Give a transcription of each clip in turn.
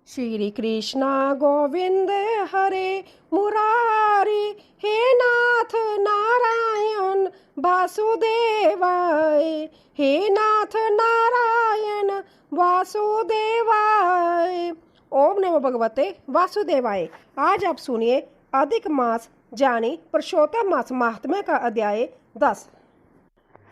श्री कृष्णा गोविंद हरे मुरारी, हे नाथ नारायण वासुदेवाय, हे नाथ नारायण वासुदेवाय। ओम नमो भगवते वासुदेवाय। आज आप सुनिए अधिक मास जानी पुरुषोत्तम मास महात्म्य का अध्याय 10।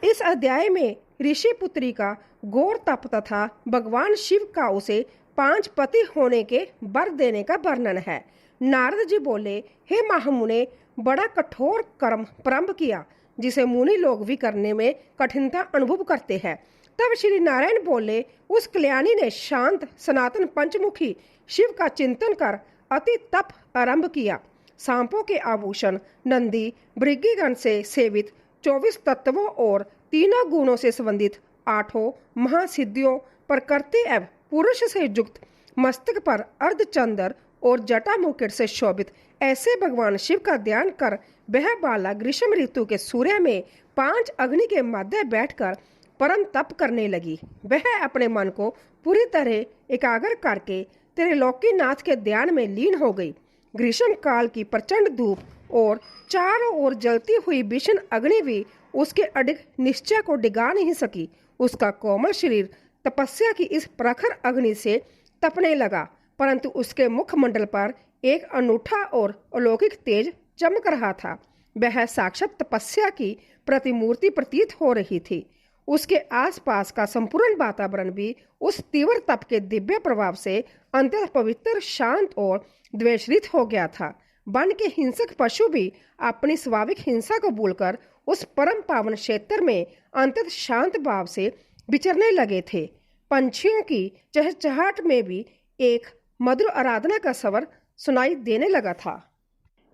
इस अध्याय में ऋषि पुत्री का घोर तप तथा भगवान शिव का उसे 5 पति होने के वर देने का वर्णन है। नारद जी बोले, हे महामुने, बड़ा कठोर कर्म प्रारंभ किया जिसे मुनि लोग भी करने में कठिनता अनुभव करते हैं। तब श्री नारायण बोले, उस कल्याणी ने शांत सनातन पंचमुखी शिव का चिंतन कर अति तप आरंभ किया। सांपों के आभूषण, नंदी भृगीगण से सेवित 24 तत्वों और तीनों गुणों से संबंधित 8 महासिद्धियों, प्रकृति एवं पुरुष से युक्त, मस्तक पर अर्धचंद्र और जटा मुकुट से शोभित ऐसे भगवान शिव का ध्यान कर वह बालक ग्रीष्म ऋतु के सूर्य में 5 अग्नि के मध्य बैठकर परम तप करने लगी। वह अपने मन को पूरी तरह एकाग्र करके त्रिलोकीनाथ के ध्यान में लीन हो गई। ग्रीष्म काल की प्रचंड धूप और चारों ओर जलती हुई भीषण अग्नि भी उसके अडिग निश्चय को डिगा नहीं सकी। उसका कोमल शरीर तपस्या की इस प्रखर अग्नि से तपने लगा, परंतु उसके मुखमंडल पर एक अनूठा और अलौकिक तेज चमक रहा था। वह साक्षात तपस्या की प्रतिमूर्ति प्रतीत हो रही थी। उसके आसपास का संपूर्ण वातावरण भी उस तीव्र तप के दिव्य प्रभाव से अत्यंत पवित्र, शांत और द्वेषरहित हो गया था। वन के हिंसक पशु भी अपनी स्वाभाविक हिंसा को भूलकर उस परम पावन क्षेत्र में अत्यंत शांत भाव से विचरने लगे थे। पंछियों की चहचहाट में भी एक मधुर आराधना का स्वर सुनाई देने लगा था।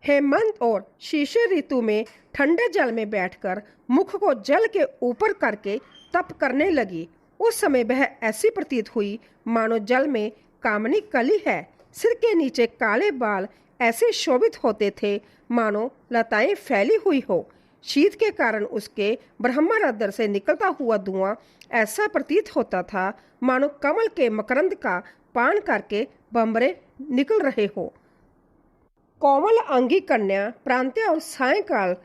हेमंत और शिशिर ऋतु में ठंडे जल में बैठकर मुख को जल के ऊपर करके तप करने लगी। उस समय वह ऐसी प्रतीत हुई मानो जल में कामनी कली है। सिर के नीचे काले बाल ऐसे शोभित होते थे मानो लताएं फैली हुई हो। शीत के कारण उसके ब्रह्मरंध्र से निकलता हुआ धुआं ऐसा प्रतीत होता था मानो कमल के मकरंद का पान करके बंबरे निकल रहे हो। कोमल अंगी कन्या प्रांत्य और सायंकाल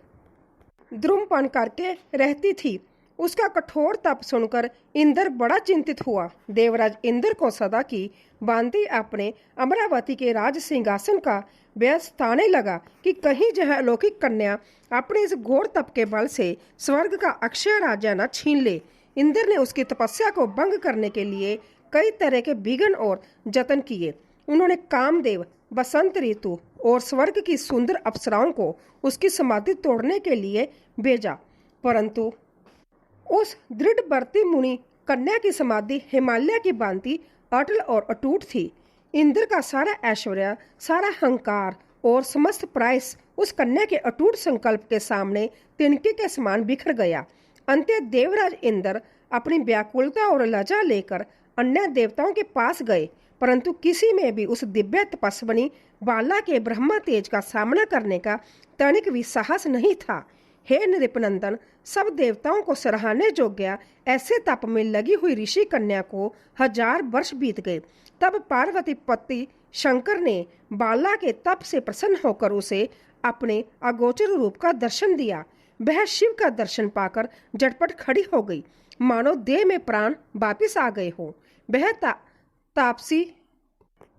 द्रुमपान करके रहती थी। उसका कठोर तप सुनकर इंद्र बड़ा चिंतित हुआ। देवराज इंद्र को सदा की भांति अपने अमरावती के राज सिंहासन का व्यस्त ताने लगा कि कहीं यह अलौकिक कन्या अपने इस घोर तप के बल से स्वर्ग का अक्षय राज्य न छीन ले। इंद्र ने उसकी तपस्या को भंग करने के लिए कई तरह के विघ्न और जतन किए। उन्होंने कामदेव, बसंत ऋतु और स्वर्ग की सुंदर अप्सराओं को उसकी समाधि तोड़ने के लिए भेजा, परंतु उस दृढ़ व्रती मुनि कन्या की समाधि हिमालय की भांति अटल और अटूट थी। इंद्र का सारा ऐश्वर्य, सारा अहंकार और समस्त प्रायस उस कन्या के अटूट संकल्प के सामने तिनके के समान बिखर गया। अंत्य देवराज इंद्र अपनी व्याकुलता और लज्जा लेकर अन्य देवताओं के पास गए, परंतु किसी में भी उस दिव्य तपस्विनी बाला के ब्रह्मा तेज का सामना करने का तनिक भी साहस नहीं था। हे नृपनंदन, सब देवताओं को सराहने योग्य ऐसे तप में लगी हुई ऋषि कन्या को 1000 वर्ष बीत गए। तब पार्वती पति शंकर ने बाला के तप से प्रसन्न होकर उसे अपने अगोचर रूप का दर्शन दिया। वह शिव का दर्शन पाकर झटपट खड़ी हो गई, मानो देह में प्राण वापिस आ गए हो। वह तापसी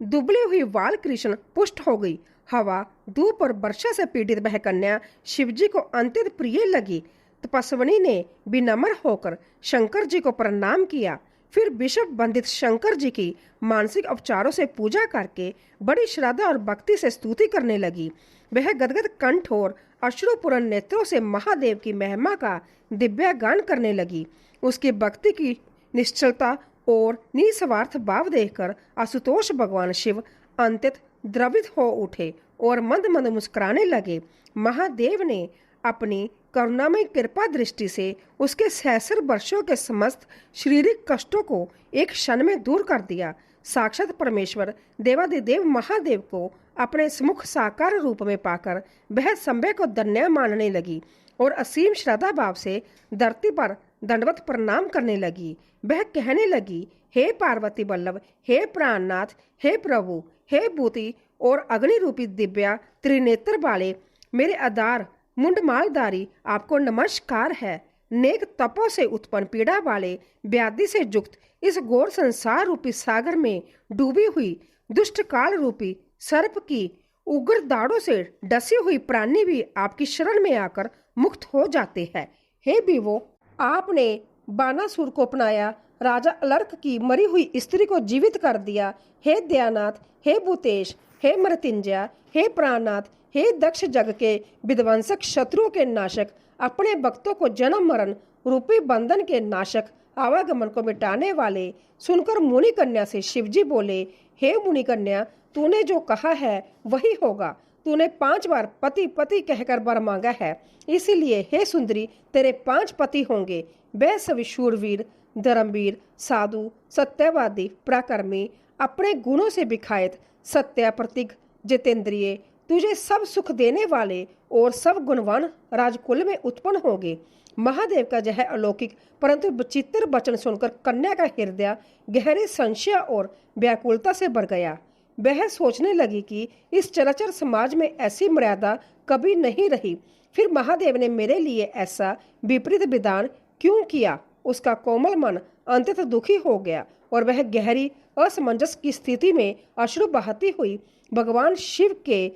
दुबली हुई बाल कृष्ण पुष्ट हो गई। हवा, धूप और वर्षा से पीड़ित वह कन्या शिवजी को अत्यंत प्रिय लगी। तपस्विनी ने विनम्र होकर शंकर जी को प्रणाम किया, फिर विषव बंधित शंकर जी की मानसिक उपचारों से पूजा करके बड़ी श्रद्धा और भक्ति से स्तुति करने लगी। वह गदगद कंठ और अश्रुपूर्ण नेत्रों से महादेव की महिमा का दिव्य गान करने लगी। उसकी भक्ति की निश्चलता और निस्वार्थ भाव देखकर आशुतोष भगवान शिव अत्यंत द्रवित हो उठे और मंद मंद मुस्कुराने लगे। महादेव ने अपनी करुणामय कृपा दृष्टि से उसके सहस्र वर्षों के समस्त शारीरिक कष्टों को एक क्षण में दूर कर दिया। साक्षात परमेश्वर देवादिदेव महादेव को अपने सम्मुख साकार रूप में पाकर वह संभय को धन्य मानने लगी और असीम श्रद्धा भाव से धरती पर दंडवत प्रणाम करने लगी। वह कहने लगी, हे पार्वती वल्लभ, हे प्राणनाथ, हे प्रभु, हे भूति और अग्नि रूपी दिव्या त्रिनेत्र वाले मेरे आधार मुंडमालधारी, आपको नमस्कार है। नेक तपों से उत्पन्न पीड़ा वाले व्याधि से युक्त इस घोर संसार रूपी सागर में डूबी हुई दुष्ट काल रूपी सर्प की उग्र दाढ़ों से डसी हुई प्राणी भी आपकी शरण में आकर मुक्त हो जाते हैं। हे विभो, आपने बानासुर को अपनाया, राजा अलर्क की मरी हुई स्त्री को जीवित कर दिया। हे दयानाथ, हे भूतेश, हे मृत्युंजय, हे प्राणनाथ, हे दक्ष जग के विध्वंसक, शत्रुओं के नाशक, अपने भक्तों को जन्म मरण रूपी बंधन के नाशक, आवागमन को मिटाने वाले। सुनकर मुनि कन्या से शिवजी बोले, हे मुनि कन्या, तूने जो कहा है वही होगा। तूने 5 बार पति पति कहकर वर मांगा है, इसीलिए हे सुंदरी, तेरे 5 पति होंगे। वह सभी शूरवीर, धर्मवीर, साधु, सत्यवादी, पराक्रमी, अपने गुणों से विखायत, सत्य प्रतीक, जितेंद्रिय, तुझे सब सुख देने वाले और सब गुणवान राजकुल में उत्पन्न होंगे। महादेव का यह अलौकिक परंतु विचित्र वचन सुनकर कन्या का हृदय गहरे संशय और व्याकुलता से भर गया। वह सोचने लगी कि इस चराचर समाज में ऐसी मर्यादा कभी नहीं रही, फिर महादेव ने मेरे लिए ऐसा विपरीत विधान क्यों किया। उसका कोमल मन अंततः दुखी हो गया और वह गहरी असमंजस की स्थिति में अश्रु बहाती हुई भगवान शिव के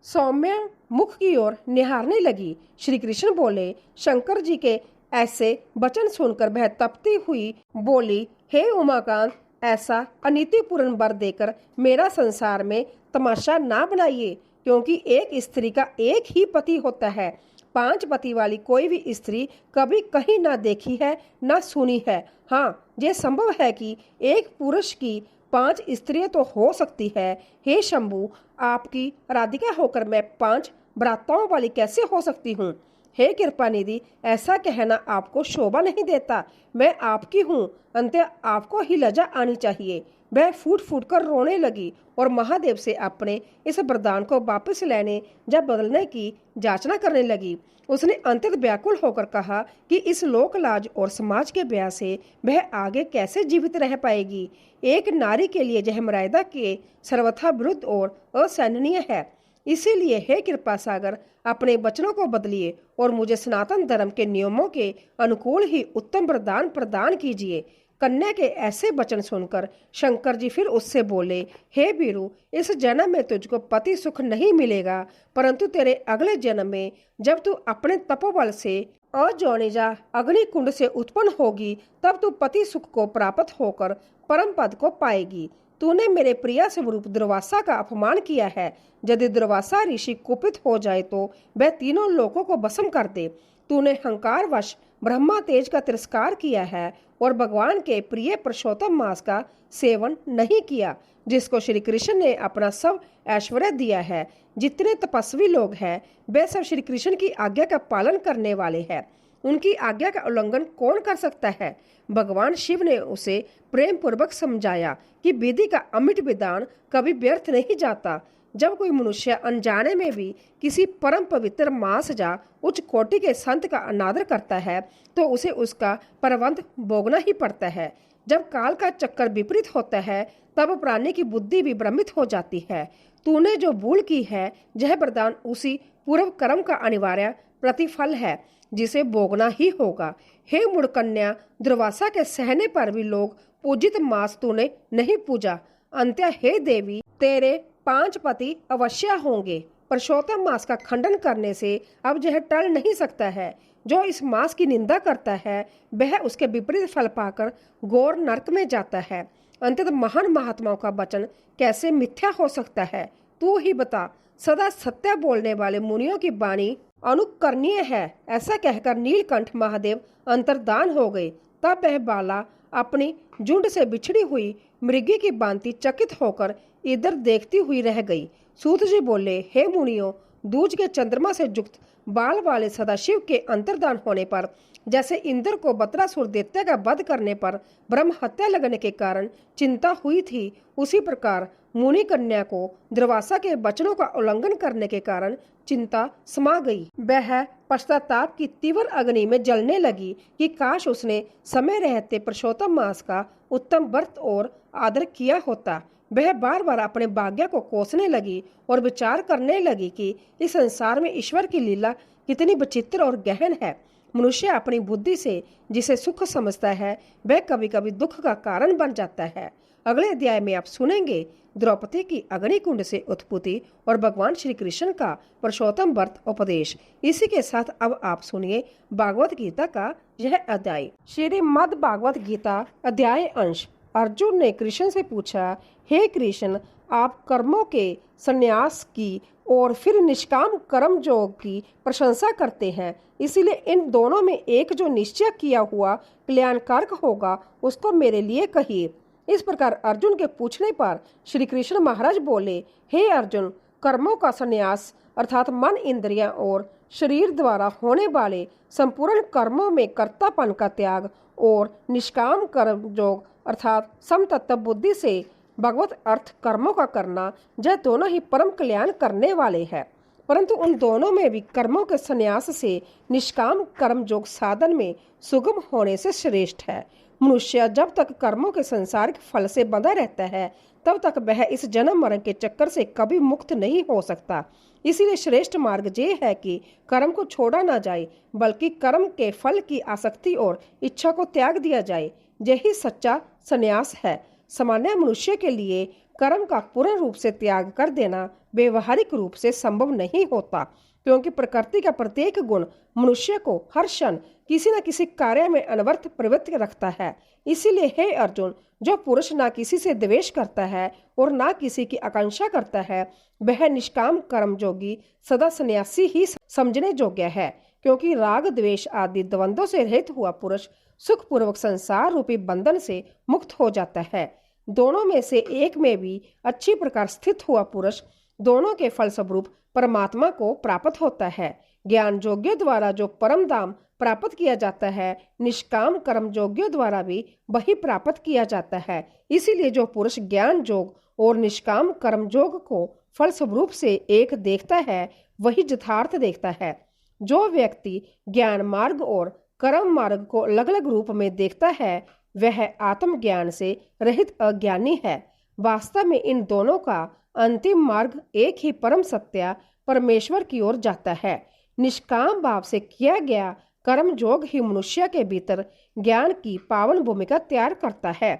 सौम्य मुख की ओर निहारने लगी। श्री कृष्ण बोले, शंकर जी के ऐसे वचन सुनकर वह तपती हुई बोली, हे उमाकांत, ऐसा अनीतिपूर्ण वर देकर मेरा संसार में तमाशा ना बनाइए, क्योंकि एक स्त्री का एक ही पति होता है। 5 पति वाली कोई भी स्त्री कभी कहीं ना देखी है ना सुनी है। हाँ, ये संभव है कि एक पुरुष की 5 स्त्रियां तो हो सकती है। हे शंभु, आपकी राधिका होकर मैं 5 भ्राताओं वाली कैसे हो सकती हूँ। हे कृपा निधि, ऐसा कहना आपको शोभा नहीं देता। मैं आपकी हूँ, अंत आपको ही लज्जा आनी चाहिए। वह फूट फूट कर रोने लगी और महादेव से अपने इस वरदान को वापस लेने या बदलने की याचना करने लगी। उसने अंततः व्याकुल होकर कहा कि इस लोक लाज और समाज के ब्याह से वह आगे कैसे जीवित रह पाएगी। एक नारी के लिए यह मर्यादा के सर्वथा विरुद्ध और असहनीय है। इसीलिए हे कृपा सागर, अपने वचनों को बदलिए और मुझे सनातन धर्म के नियमों के अनुकूल ही उत्तम वरदान प्रदान कीजिए। कन्या के ऐसे वचन सुनकर शंकर जी फिर उससे बोले, हे वीरू, इस जन्म में तुझको पति सुख नहीं मिलेगा, परंतु तेरे अगले जन्म में जब तू अपने तपोबल से अजौनिजा अग्नि कुंड से उत्पन्न होगी, तब तू पति सुख को प्राप्त होकर परम पद को पाएगी। तूने मेरे प्रिय स्वरूप दुर्वासा का अपमान किया है। यदि दुर्वासा ऋषि कुपित हो जाए तो वह तीनों लोकों को भस्म कर दे। तूने हंकारवश ब्रह्मा तेज का तिरस्कार किया है और भगवान के प्रिय पुरुषोत्तम मास का सेवन नहीं किया, जिसको श्री कृष्ण ने अपना सब ऐश्वर्य दिया है। जितने तपस्वी लोग हैं वे सब श्री कृष्ण की आज्ञा का पालन करने वाले हैं। उनकी आज्ञा का उल्लंघन कौन कर सकता है। भगवान शिव ने उसे प्रेम पूर्वक समझाया कि विधि का अमिट विधान कभी व्यर्थ नहीं जाता। जब कोई मनुष्य अनजाने में भी किसी परम पवित्र मास या उच्च कोटि के संत का अनादर करता है तो उसे उसका प्रबंध भोगना ही पड़ता है। जब काल का चक्कर विपरीत होता है तब प्राणी की बुद्धि भी भ्रमित हो जाती है। तूने जो भूल की है यह वरदान उसी पूर्व कर्म का अनिवार्य प्रतिफल है जिसे भोगना ही होगा। हे मूढ़कन्या, दुर्वासा के सहने पर भी लोग पूजित मास तूने नहीं पूजा। अंत्य हे देवी, तेरे 5 पति अवश्य होंगे। पुरुषोत्तम मास का खंडन करने से अब यह टल नहीं सकता है। जो इस मास की निंदा करता है वह उसके विपरीत फल पाकर घोर नरक में जाता है। अंततः महान महात्माओं का वचन कैसे मिथ्या हो सकता है, तू ही बता। सदा सत्य बोलने वाले मुनियों की वाणी अनुकरणीय है। ऐसा कहकर नीलकंठ महादेव अंतर्धान हो गए। तब वह बाला अपनी झुंड से बिछड़ी हुई मृगी की भांति चकित होकर इधर देखती हुई रह गई। सूत जी बोले, हे मुनियों, दूज के चंद्रमा से युक्त बाल वाले सदाशिव के अंतर्धान होने पर जैसे इंद्र को बत्रासुर दैत्य का वध करने पर ब्रह्म हत्या लगने के कारण चिंता हुई थी, उसी प्रकार मुनि कन्या को दुर्वासा के वचनों का उल्लंघन करने के कारण चिंता समा गई। वह पश्चाताप की तीव्र अग्नि में जलने लगी कि काश उसने समय रहते पुरुषोत्तम मास का उत्तम व्रत और आदर किया होता। वह बार बार अपने भाग्य को कोसने लगी और विचार करने लगी कि इस संसार में ईश्वर की लीला कितनी विचित्र और गहन है। मनुष्य अपनी बुद्धि से जिसे सुख समझता है वह कभी कभी दुख का कारण बन जाता है। अगले अध्याय में आप सुनेंगे द्रौपदी की अग्निकुंड से उत्पत्ति और भगवान श्री कृष्ण का पुरुषोत्तम व्रत उपदेश। इसी के साथ अब आप सुनिए भागवत गीता का यह अध्याय। श्रीमद् भागवत गीता अध्याय अंश। अर्जुन ने कृष्ण से पूछा, हे कृष्ण, आप कर्मों के संन्यास की और फिर निष्काम कर्म योग की प्रशंसा करते हैं, इसीलिए इन दोनों में एक जो निश्चय किया हुआ कल्याणकारक होगा उसको मेरे लिए कहिए। इस प्रकार अर्जुन के पूछने पर श्री कृष्ण महाराज बोले, हे अर्जुन, कर्मों का संन्यास अर्थात मन, इंद्रियां और शरीर द्वारा होने वाले संपूर्ण कर्मों में कर्तापन का त्याग और निष्काम कर्म योग अर्थात समतत्व बुद्धि से भगवत अर्थ कर्मों का करना, यह दोनों ही परम कल्याण करने वाले हैं। परंतु उन दोनों में भी कर्मों के संन्यास से निष्काम कर्म योग साधन में सुगम होने से श्रेष्ठ है। मनुष्य जब तक कर्मों के संसारिक फल से बंधा रहता है तब तक वह इस जन्म मरण के चक्कर से कभी मुक्त नहीं हो सकता। इसीलिए श्रेष्ठ मार्ग ये है कि कर्म को छोड़ा ना जाए, बल्कि कर्म के फल की आसक्ति और इच्छा को त्याग दिया जाए। यही सच्चा संन्यास है। सामान्य मनुष्य के लिए कर्म का पूर्ण रूप से त्याग कर देना व्यवहारिक रूप से संभव नहीं होता, क्योंकि प्रकृति का प्रत्येक गुण मनुष्य को हर क्षण किसी न किसी कार्य में अनवर्थ प्रवृत्ति रखता है। इसीलिए हे अर्जुन, जो पुरुष ना किसी से द्वेष करता है और ना किसी की आकांक्षा करता है, वह निष्काम कर्म योगी सदा सन्यासी ही समझने योग्य है, क्योंकि राग द्वेष आदि द्वंद्वों से रहित हुआ पुरुष सुखपूर्वक संसार रूपी बंधन से मुक्त हो जाता है। दोनों में से एक में भी अच्छी प्रकार स्थित हुआ पुरुष दोनों के फलस्वरूप परमात्मा को प्राप्त होता है। ज्ञान योग्य द्वारा जो परम धाम प्राप्त किया जाता है, निष्काम कर्म योग्य द्वारा भी वही प्राप्त किया जाता है। इसीलिए जो पुरुष ज्ञान योग और निष्काम कर्म योग को फलस्वरूप से एक देखता है, वही यथार्थ देखता है। जो व्यक्ति ज्ञान मार्ग और कर्म मार्ग को अलग अलग रूप में देखता है, वह आत्मज्ञान से रहित अज्ञानी है। वास्तव में इन दोनों का अंतिम मार्ग एक ही परम सत्य परमेश्वर की ओर जाता है। निष्काम भाव से किया गया कर्म योग ही मनुष्य के भीतर ज्ञान की पावन भूमिका तैयार करता है।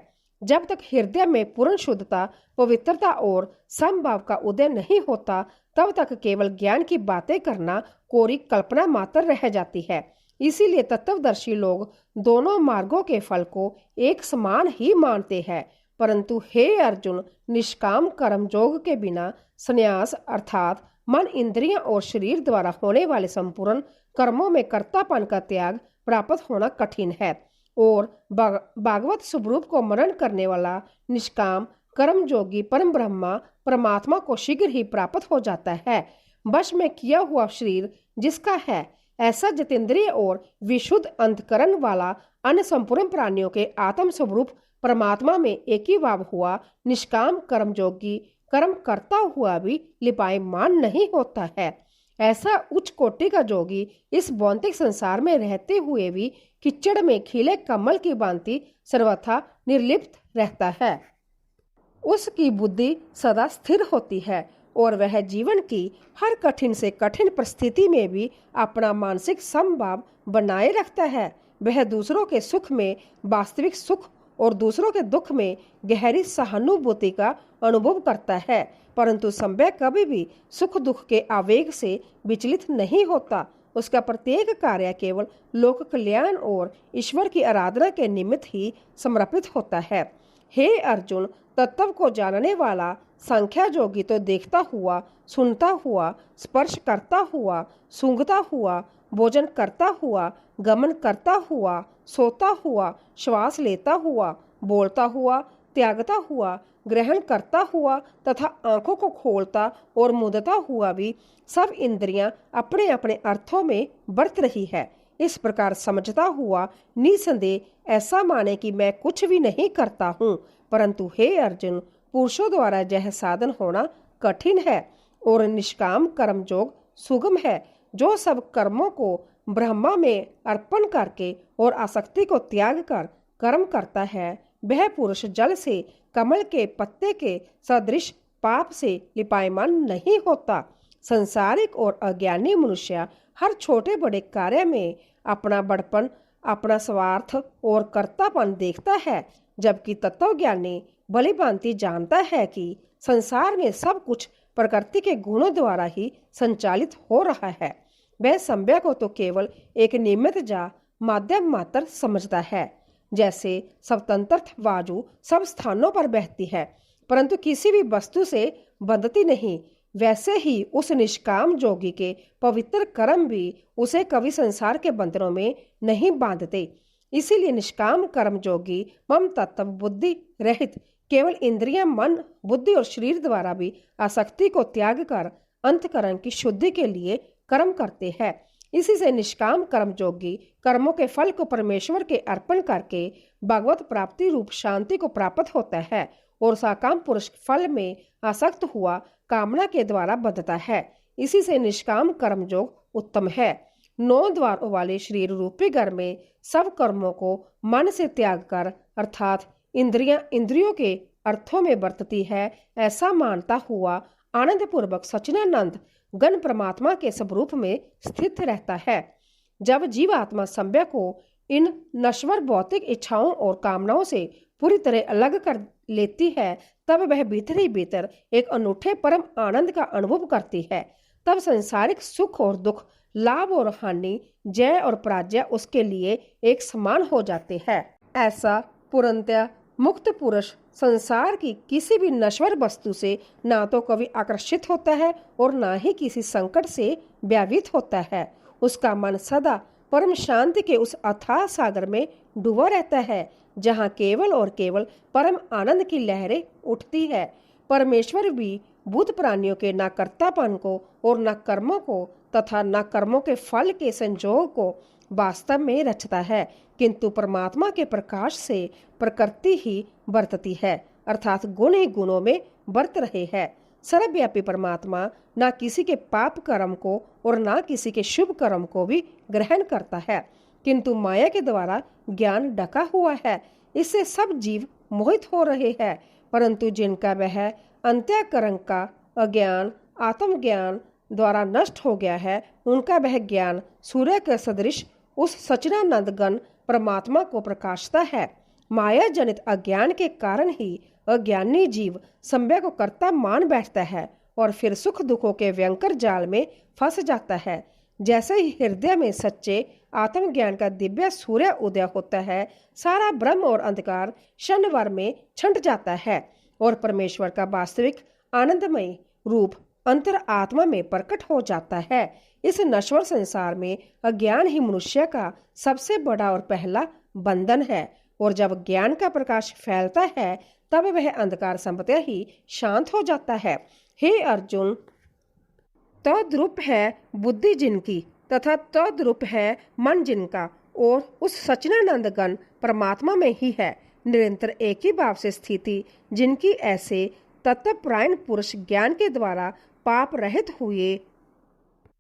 जब तक हृदय में पूर्ण शुद्धता, पवित्रता और समभाव का उदय नहीं होता, तब तक केवल ज्ञान की बातें करना कोरी कल्पना मात्र रह जाती है। इसीलिए तत्वदर्शी लोग दोनों मार्गों के फल को एक समान ही मानते हैं। परंतु हे अर्जुन, निष्काम कर्म योग के बिना संन्यास अर्थात मन, इंद्रियां और शरीर द्वारा होने वाले संपूर्ण कर्मों में कर्तापन का त्याग प्राप्त होना कठिन है, और भागवत स्वरूप को मनन करने वाला निष्काम कर्म योगी परम ब्रह्मा परमात्मा को शीघ्र ही प्राप्त हो जाता है। वश में किया हुआ शरीर जिसका है, ऐसा जितेंद्रिय और विशुद्ध अंतकरण वाला अन्य संपूर्ण प्राणियों के आत्म स्वरूप परमात्मा में एकीभाव हुआ निष्काम कर्म योगी कर्म करता हुआ भी लिपायमान नहीं होता है। ऐसा उच्च कोटि का योगी इस भौतिक संसार में रहते हुए भी कीचड़ में खिले कमल की भांति सर्वथा निर्लिप्त रहता है। उसकी बुद्धि सदा स्थिर होती है और वह जीवन की हर कठिन से कठिन परिस्थिति में भी अपना मानसिक समभाव बनाए रखता है। वह दूसरों के सुख में वास्तविक सुख और दूसरों के दुख में गहरी सहानुभूति का अनुभव करता है, परंतु संभव कभी भी सुख दुख के आवेग से विचलित नहीं होता। उसका प्रत्येक कार्य केवल लोक कल्याण और ईश्वर की आराधना के निमित्त ही समर्पित होता है। हे अर्जुन, तत्व को जानने वाला संख्या योगी तो देखता हुआ, सुनता हुआ, स्पर्श करता हुआ, सूंघता हुआ, भोजन करता हुआ, गमन करता हुआ, सोता हुआ, श्वास लेता हुआ, बोलता हुआ, त्यागता हुआ, ग्रहण करता हुआ तथा आंखों को खोलता और मुदता हुआ भी सब इंद्रियां अपने अपने अर्थों में बरत रही है। इस प्रकार समझता हुआ निसंदेह ऐसा माने कि मैं कुछ भी नहीं करता हूँ, परंतु हे अर्जुन, पुरुषों द्वारा यह साधन होना कठिन है और निष्काम कर्म योग सुगम है। जो सब कर्मों को ब्रह्मा में अर्पण करके और आसक्ति को त्याग कर कर्म करता है, वह पुरुष जल से कमल के पत्ते के सदृश पाप से लिपायमान नहीं होता। संसारिक और अज्ञानी मनुष्य हर छोटे बड़े कार्य में अपना बड़पन, अपना स्वार्थ और कर्तापन देखता है, जबकि तत्वज्ञानी भलीभांति जानता है कि संसार में सब कुछ प्रकृति के गुणों द्वारा ही संचालित हो रहा है। वह संज्ञा को तो केवल एक निमित्त या माध्यम मात्र समझता है। जैसे स्वतंत्र वायु सब स्थानों पर बहती है परंतु किसी भी वस्तु से बंधती नहीं, वैसे ही उस निष्काम जोगी के पवित्र कर्म भी उसे कभी संसार के बंधनों में नहीं बांधते। इसीलिए निष्काम कर्म जोगी मम तत्व बुद्धि रहित केवल इंद्रियां, मन, बुद्धि और शरीर द्वारा भी आसक्ति को त्याग कर अंतकरण की शुद्धि के लिए कर्म करते हैं। इसी से निष्काम कर्म जोगी कर्मों के फल को परमेश्वर के अर्पण करके भगवत प्राप्ति रूप शांति को प्राप्त होता है और साकाम पुरुष फल में आसक्त हुआ कामना के द्वारा बंधता है। इसी से निष्काम कर्म योग उत्तम है। 9 द्वारों वाले शरीर रूपी घर में सब कर्मों को मन से त्याग कर अर्थात इंद्रियों के अर्थों में बरतती है, ऐसा मानता हुआ आनंद पूर्वक सच्चिदानंद गण परमात्मा के स्वरूप में स्थित रहता है। जब जीव आत्मा संज्ञा को इन नश्वर भौतिक इच्छाओं और कामनाओं से पूरी तरह अलग कर लेती है, तब वह भीतर ही भीतर एक अनूठे परम आनंद का अनुभव करती है। तब संसारिक सुख और दुख, लाभ और हानि, जय और पराजय उसके लिए एक समान हो जाते हैं। ऐसा पूर्णतः मुक्त पुरुष संसार की किसी भी नश्वर वस्तु से ना तो कभी आकर्षित होता है और ना ही किसी संकट से व्यावित होता है। उसका मन सदा परम शांति के उस अथाह सागर में डूबा रहता है, जहाँ केवल और केवल परम आनंद की लहरें उठती है। परमेश्वर भी भूत प्राणियों के न कर्तापन को और न कर्मों को तथा न कर्मों के फल के संजोग को वास्तव में रचता है, किंतु परमात्मा के प्रकाश से प्रकृति ही बरतती है, अर्थात गुण ही गुणों में बरत रहे हैं। सर्वव्यापी परमात्मा न किसी के पाप कर्म को और न किसी के शुभ कर्म को भी ग्रहण करता है, किंतु माया के द्वारा ज्ञान ढका हुआ है। इससे सब जीव मोहित हो रहे हैं, परंतु जिनका वह अंतःकरण का अज्ञान आत्मज्ञान द्वारा नष्ट हो गया है, उनका वह ज्ञान सूर्य के सदृश उस सच्चिदानंद गण परमात्मा को प्रकाशता है। माया जनित अज्ञान के कारण ही अज्ञानी जीव संज्ञा को कर्ता मान बैठता है और फिर सुख दुखों के भयंकर जाल में फंस जाता है। जैसे ही हृदय में सच्चे आत्मज्ञान का दिव्य सूर्य उदय होता है, सारा ब्रह्म और अंधकार क्षणभर में छंट जाता है और परमेश्वर का वास्तविक आनंदमय रूप अंतर आत्मा में प्रकट हो जाता है। इस नश्वर संसार में अज्ञान ही मनुष्य का सबसे बड़ा और पहला बंधन है, और जब ज्ञान का प्रकाश फैलता है तब वह अंधकार संपत्ति ही शांत हो जाता है। हे अर्जुन, तद्रूप है बुद्धि जिनकी तथा तद्रूप है मन जिनका, और उस सच्चिदानंद गण परमात्मा में ही है निरंतर एक ही भाव से स्थिति जिनकी, ऐसे तत्वपरायण पुरुष ज्ञान के द्वारा पाप रहित हुए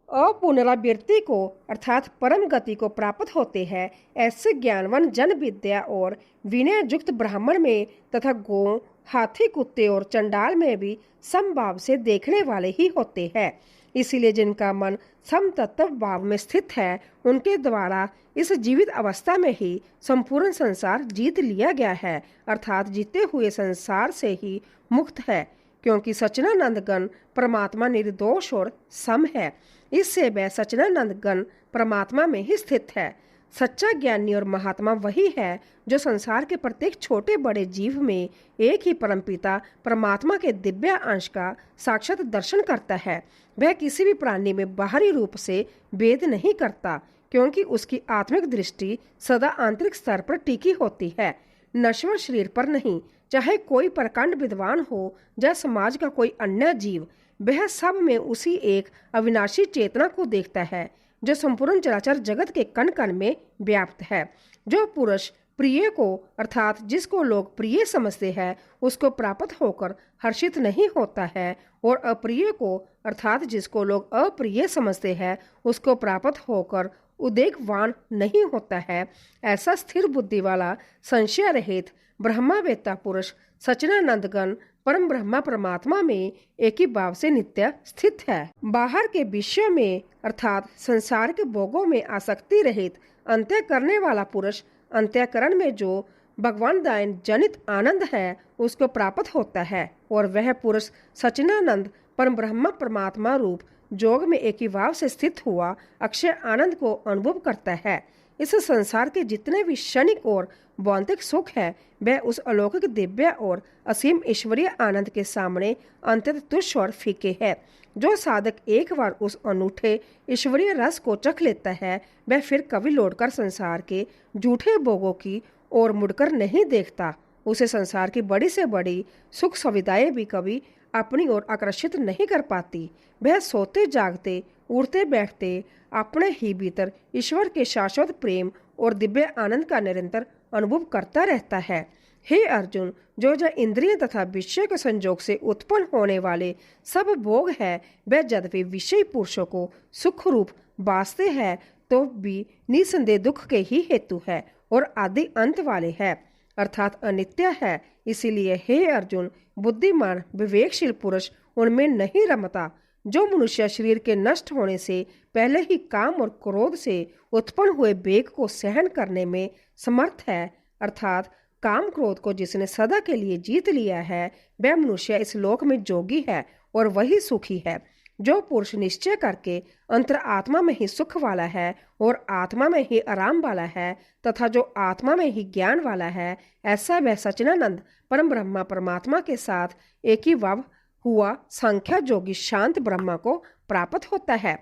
अपुनरावृत्ति को अर्थात परम गति को प्राप्त होते हैं। ऐसे ज्ञानवान जन विद्या और विनय युक्त ब्राह्मण में तथा गौ, हाथी, कुत्ते और चंडाल में भी समभाव से देखने वाले ही होते हैं। इसीलिए जिनका मन समतत्व भाव में स्थित है, उनके द्वारा इस जीवित अवस्था में ही संपूर्ण संसार जीत लिया गया है, अर्थात जीते हुए संसार से ही मुक्त है, क्योंकि सच्चिदानंद गण परमात्मा निर्दोष और सम है। इससे वह सच्चिदानंद गण परमात्मा में ही स्थित है। सच्चा ज्ञानी और महात्मा वही है जो संसार के प्रत्येक छोटे बड़े जीव में एक ही परमपिता परमात्मा के दिव्य अंश का साक्षात दर्शन करता है। वह किसी भी प्राणी में बाहरी रूप से भेद नहीं करता, क्योंकि उसकी आत्मिक दृष्टि सदा आंतरिक स्तर पर टिकी होती है, नश्वर शरीर पर नहीं। चाहे कोई प्रकांड विद्वान हो या समाज का कोई अन्य जीव, वह सब में उसी एक अविनाशी चेतना को देखता है जो संपूर्ण चराचर जगत के कण कण में व्याप्त है। जो पुरुष प्रिय को अर्थात जिसको लोग प्रिय समझते हैं उसको प्राप्त होकर हर्षित नहीं होता है, और अप्रिय को अर्थात जिसको लोग अप्रिय समझते हैं उसको प्राप्त होकर उद्वेगवान नहीं होता है। ऐसा स्थिर बुद्धि वाला, संशय रहित, ब्रह्मावेत्ता पुरुष सच्चिदानंदगण परम ब्रह्मा परमात्मा में एक ही भाव से नित्य स्थित है। बाहर के विषयों में अर्थात संसार के भोगों में आसक्ति रहित अंत्य करने वाला पुरुष अंत्यकरण में जो भगवान दायन जनित आनंद है उसको प्राप्त होता है और वह पुरुष सच्चिदानंद परम ब्रह्मा परमात्मा रूप जोग में एक ही भाव से स्थित हुआ अक्षय आनंद को अनुभव करता है। इस संसार के जितने भी क्षणिक और भौतिक सुख है वह उस अलौकिक दिव्य और असीम ईश्वरीय आनंद के सामने अंततः तुच्छ और फीके है। जो साधक एक बार उस अनूठे ईश्वरीय रस को चख लेता है वह फिर कभी लौटकर संसार के झूठे भोगों की ओर मुड़कर नहीं देखता। उसे संसार की बड़ी से बड़ी सुख सुविधाएं भी कभी अपनी ओर आकर्षित नहीं कर पाती। वह सोते जागते उड़ते बैठते अपने ही भीतर ईश्वर के शाश्वत प्रेम और दिव्य आनंद का निरंतर अनुभव करता रहता है। हे अर्जुन, जो इंद्रिय तथा विषय के संयोग से उत्पन्न होने वाले सब भोग है वह यद्यपि विषय पुरुषों को सुख रूप बासते हैं तो भी निसंदेह दुख के ही हेतु है और आदि अंत वाले है अर्थात अनित्य है। इसीलिए हे अर्जुन, बुद्धिमान विवेकशील पुरुष उनमें नहीं रमता। जो मनुष्य शरीर के नष्ट होने से पहले ही काम और क्रोध से उत्पन्न हुए वेग को सहन करने में समर्थ है अर्थात काम क्रोध को जिसने सदा के लिए जीत लिया है वह मनुष्य इस लोक में जोगी है और वही सुखी है। जो पुरुष निश्चय करके अंतर आत्मा में ही सुख वाला है और आत्मा में ही आराम वाला है तथा जो आत्मा में ही ज्ञान वाला है ऐसा वह सच्चिदानंद परम ब्रह्मा परमात्मा के साथ एक ही भाव हुआ संख्या जोगी शांत ब्रह्मा को प्राप्त होता है।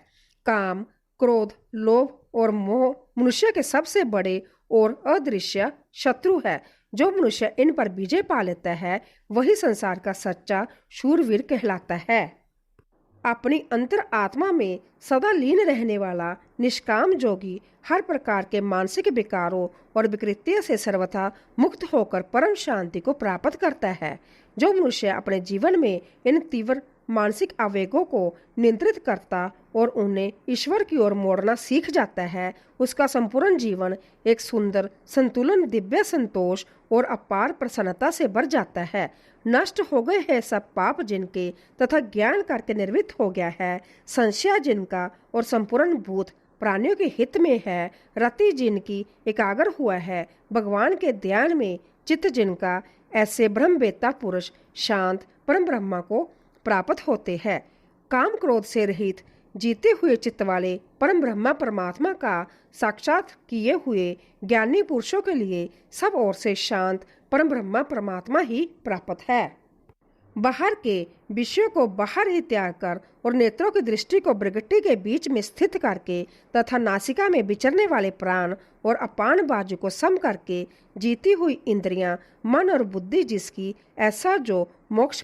काम, क्रोध, लोभ और मोह मनुष्य के सबसे बड़े और अदृश्य शत्रु है। जो मनुष्य इन पर विजय पा लेता है वही संसार का सच्चा शूरवीर कहलाता है। अपनी अंतर आत्मा में सदा लीन रहने वाला निष्काम जोगी हर प्रकार के मानसिक विकारों और विकृतियों से सर्वथा मुक्त होकर परम शांति को प्राप्त करता है। जो मनुष्य अपने जीवन में इन तीव्र मानसिक आवेगों को नियंत्रित करता और उन्हें ईश्वर की ओर मोड़ना सीख जाता है उसका संपूर्ण जीवन एक सुंदर संतुलन दिव्य संतोष और अपार प्रसन्नता से भर जाता है। नष्ट हो गए हैं सब पाप जिनके तथा ज्ञान करके निर्मित हो गया है संशय जिनका और संपूर्ण भूत प्राणियों के हित में है। रति जिनकी एकाग्र हुआ है भगवान के ध्यान में चित्त जिनका ऐसे ब्रह्मवेत्ता पुरुष शांत परम ब्रह्मा को प्राप्त होते हैं। काम क्रोध से रहित जीते हुए चित्त वाले परम ब्रह्मा परमात्मा का साक्षात किए हुए ज्ञानी पुरुषों के लिए सब ओर से शांत परम ब्रह्मा परमात्मा ही प्राप्त है। बाहर के विषयों को बाहर ही त्याग कर और नेत्रों की दृष्टि को भृगुटी के बीच में स्थित करके तथा नासिका में विचरने वाले प्राण और अपान बाजू को सम करके जीती हुई इंद्रियां, मन और बुद्धि जिसकी ऐसा जो मोक्ष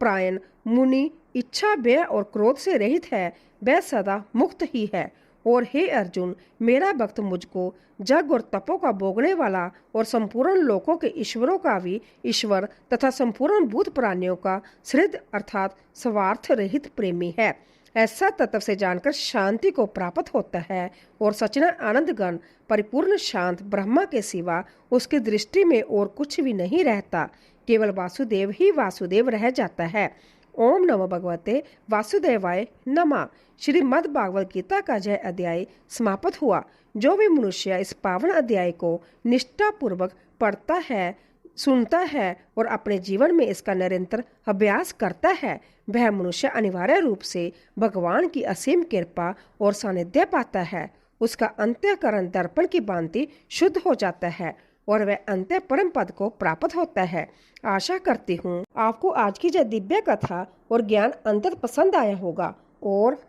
प्रायण मुनि इच्छा, भय और क्रोध से रहित है वह सदा मुक्त ही है। और हे अर्जुन, मेरा भक्त मुझको जग और तपों का भोगने वाला और संपूर्ण लोकों के ईश्वरों का भी ईश्वर तथा संपूर्ण भूत प्राणियों का सृद अर्थात स्वार्थ रहित प्रेमी है ऐसा तत्व से जानकर शांति को प्राप्त होता है और सच्चिदानंद आनंद गण परिपूर्ण शांत ब्रह्मा के सिवा उसकी दृष्टि में और कुछ भी नहीं रहता। केवल वासुदेव ही वासुदेव रह जाता है। ओम नमो भगवते वासुदेवाय नमः। श्रीमद् भागवत गीता का जय अध्याय समाप्त हुआ। जो भी मनुष्य इस पावन अध्याय को निष्ठा पूर्वक पढ़ता है, सुनता है और अपने जीवन में इसका निरंतर अभ्यास करता है वह मनुष्य अनिवार्य रूप से भगवान की असीम कृपा और सानिध्य पाता है। उसका अंत्यकरण दर्पण की भांति शुद्ध हो जाता है और वह अंत्य परम पद को प्राप्त होता है। आशा करती हूँ आपको आज की यह दिव्य कथा और ज्ञान अंतर पसंद आया होगा और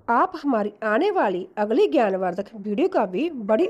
आप हमारी आने वाली अगली ज्ञानवर्धक वीडियो का भी बड़ी